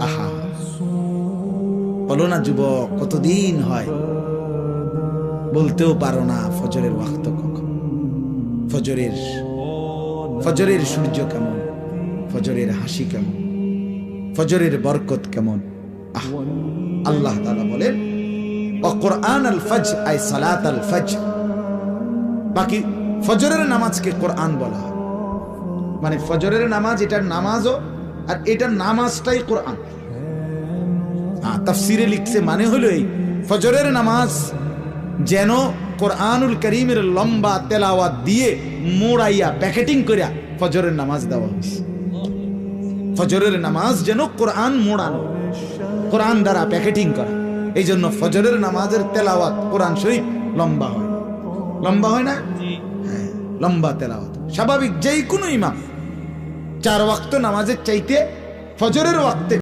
আহা, বলো না যুবক, কতদিন হয় বলতেও পারো না ফজরের ওয়াক্ত কখন, ফজরের সূর্য কেমন, ফজরের হাসি কেমন, ফজরের বরকত কেমন। আল্লাহ তাআলা বলেন কুরআন আল ফজর আই সালাত আল ফজর। বাকি ফজরের নামাজকে কোরআন বলা হয়, মানে ফজরের নামাজ এটার নামাজও, আর এটার নামাজটাই কোরআন। তাফসিরে লিখছে মানে হলো এই, ফজরের নামাজ যেন কোরআনুল করিমের লম্বা তেলাওয়াত দিয়ে মোড়াইয়া প্যাকেটিং করিয়া ফজরের নামাজ দেওয়া হয়েছে। ফজরের নামাজ যেন কোরআন মোড়ানো, কোরআন দ্বারা প্যাকেটিং করা। এই জন্য ফজরের নামাজের তেলাওয়াত কোরআন শরীফ লম্বা হয়, লম্বা হয় না? হ্যাঁ, লম্বা তেলাওয়াত। স্বাভাবিক যেই কোনো ইমাম 4 ওয়াক্ত নামাজের চাইতে ফজরের ওয়াক্তে